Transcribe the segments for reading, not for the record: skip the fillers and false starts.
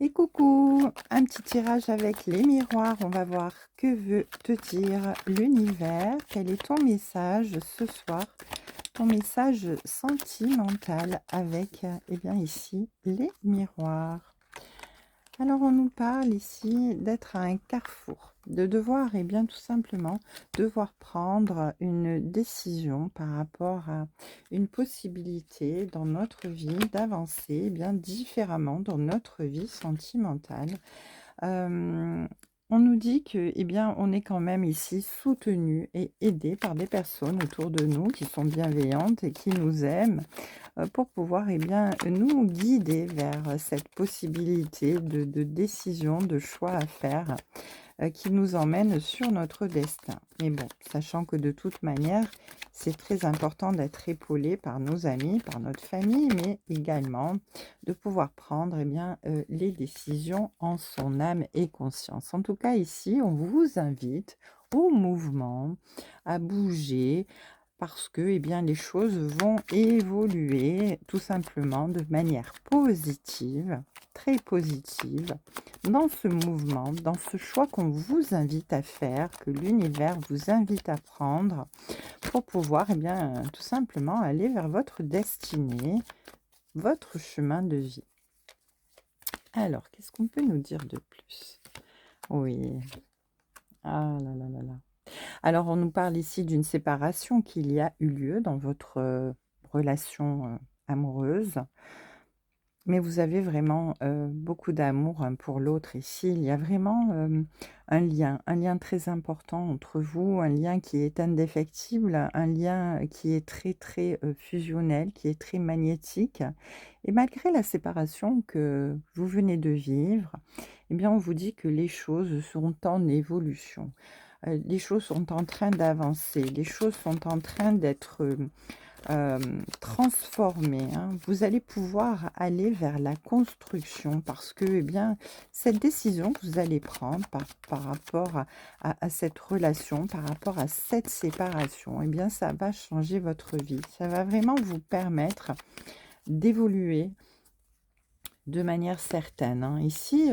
Et coucou, un petit tirage avec les miroirs. On va voir que veut te dire l'univers. Quel est ton message ce soir? Ton message sentimental avec, eh bien ici, les miroirs. Alors on nous parle ici d'être à un carrefour, de devoir, et bien tout simplement, devoir prendre une décision par rapport à une possibilité dans notre vie d'avancer bien différemment dans notre vie sentimentale. Hem, on nous dit que, eh bien, on est quand même ici soutenu et aidé par des personnes autour de nous qui sont bienveillantes et qui nous aiment, pour pouvoir, eh bien, nous guider vers cette possibilité de décision, de choix à faire, qui nous emmène sur notre destin. Mais bon, sachant que de toute manière, c'est très important d'être épaulé par nos amis, par notre famille, mais également de pouvoir prendre, eh bien, les décisions en son âme et conscience. En tout cas, ici, on vous invite au mouvement, à bouger, parce que, eh bien, les choses vont évoluer tout simplement de manière positive, très positive, dans ce mouvement, dans ce choix qu'on vous invite à faire, que l'univers vous invite à prendre pour pouvoir, eh bien, tout simplement aller vers votre destinée, votre chemin de vie. Alors, qu'est-ce qu'on peut nous dire de plus? Oui. Ah là là là là. Alors, on nous parle ici d'une séparation qu'il y a eu lieu dans votre relation amoureuse, mais vous avez vraiment beaucoup d'amour pour l'autre ici. Il y a vraiment un lien très important entre vous, un lien qui est indéfectible, un lien qui est très très fusionnel, qui est très magnétique. Et malgré la séparation que vous venez de vivre, eh bien, on vous dit que les choses sont en évolution. Les choses sont en train d'avancer, les choses sont en train d'être transformées, hein. Vous allez pouvoir aller vers la construction parce que, eh bien, cette décision que vous allez prendre par rapport à cette relation, par rapport à cette séparation, eh bien, ça va changer votre vie. Ça va vraiment vous permettre d'évoluer de manière certaine, hein. Ici,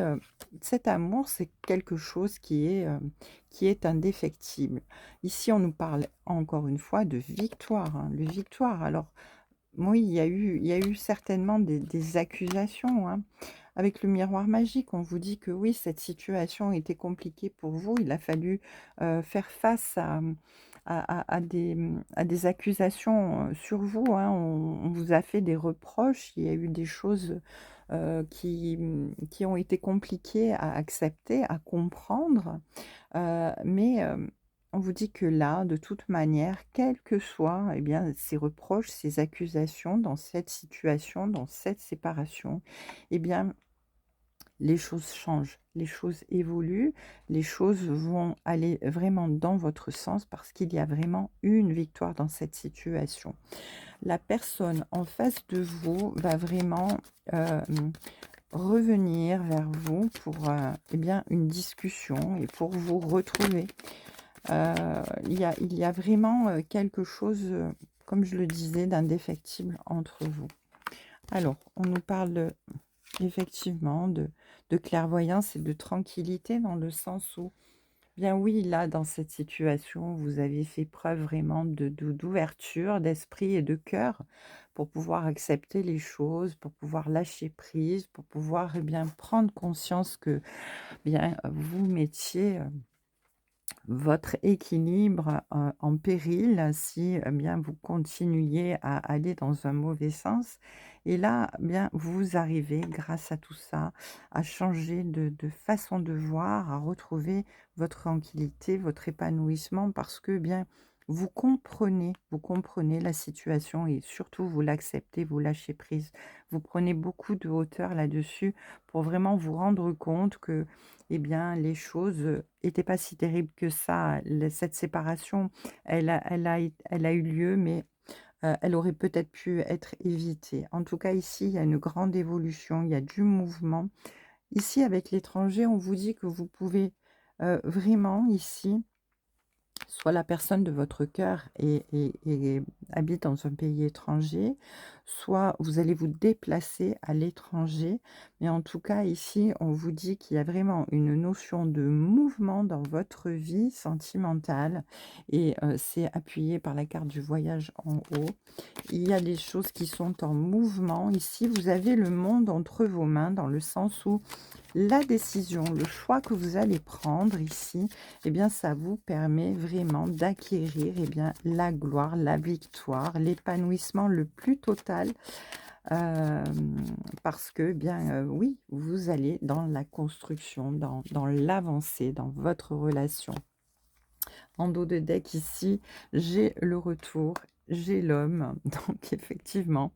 cet amour, c'est quelque chose qui est indéfectible. Ici, on nous parle encore une fois de victoire, hein, de victoire. Alors, oui, il y a eu certainement des accusations, hein. Avec le miroir magique, on vous dit que oui, cette situation était compliquée pour vous. Il a fallu, faire face à des accusations, sur vous, hein. On vous a fait des reproches, il y a eu des choses, qui ont été compliquées à accepter, à comprendre, mais on vous dit que là, de toute manière, quels que soient, eh bien, ces reproches, ces accusations dans cette situation, dans cette séparation, eh bien, les choses changent, les choses évoluent, les choses vont aller vraiment dans votre sens parce qu'il y a vraiment une victoire dans cette situation. La personne en face de vous va vraiment revenir vers vous pour eh bien, une discussion et pour vous retrouver. Il y a vraiment quelque chose, comme je le disais, d'indéfectible entre vous. Alors, on nous parle effectivement de clairvoyance et de tranquillité dans le sens où, bien oui, là, dans cette situation, vous avez fait preuve vraiment d'ouverture d'esprit et de cœur pour pouvoir accepter les choses, pour pouvoir lâcher prise, pour pouvoir eh bien prendre conscience que bien vous mettiez votre équilibre en péril si bien vous continuiez à aller dans un mauvais sens. Et là, bien, vous arrivez, grâce à tout ça, à changer de façon de voir, à retrouver votre tranquillité, votre épanouissement, parce que bien, vous comprenez la situation et surtout vous l'acceptez, vous lâchez prise. Vous prenez beaucoup de hauteur là-dessus pour vraiment vous rendre compte que eh bien, les choses étaient pas si terribles que ça. Cette séparation, elle a eu lieu, mais elle aurait peut-être pu être évitée. En tout cas, ici, il y a une grande évolution, il y a du mouvement. Ici, avec l'étranger, on vous dit que vous pouvez vraiment, ici, soit la personne de votre cœur et habite dans un pays étranger, soit vous allez vous déplacer à l'étranger. Mais en tout cas, ici, on vous dit qu'il y a vraiment une notion de mouvement dans votre vie sentimentale et c'est appuyé par la carte du voyage en haut. Il y a des choses qui sont en mouvement. Ici, vous avez le monde entre vos mains dans le sens où la décision, le choix que vous allez prendre ici, eh bien, ça vous permet vraiment d'acquérir, eh bien, la gloire, la victoire, l'épanouissement le plus total, parce que, bien, oui, vous allez dans la construction, dans l'avancée, dans votre relation. En dos de deck ici, j'ai le retour, j'ai l'homme, donc effectivement,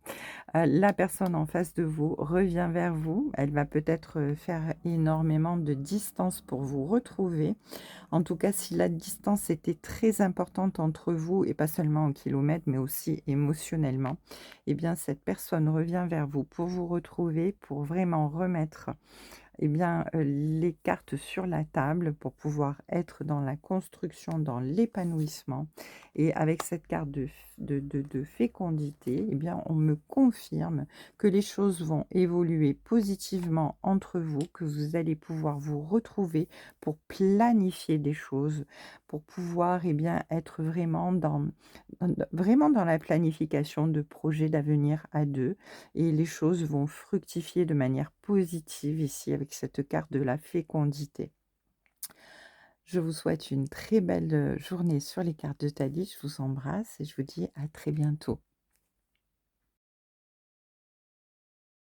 la personne en face de vous revient vers vous. Elle va peut-être, faire énormément de distance pour vous retrouver. En tout cas, si la distance était très importante entre vous et pas seulement en kilomètres, mais aussi émotionnellement, eh bien cette personne revient vers vous pour vous retrouver, pour vraiment remettre eh bien, les cartes sur la table pour pouvoir être dans la construction, dans l'épanouissement. Et avec cette carte de fécondité, eh bien, on me confirme que les choses vont évoluer positivement entre vous, que vous allez pouvoir vous retrouver pour planifier des choses, pour pouvoir eh bien, être vraiment dans la planification de projets d'avenir à deux et les choses vont fructifier de manière positive ici avec cette carte de la fécondité. Je vous souhaite une très belle journée sur les cartes de Thalie. Je vous embrasse et je vous dis à très bientôt.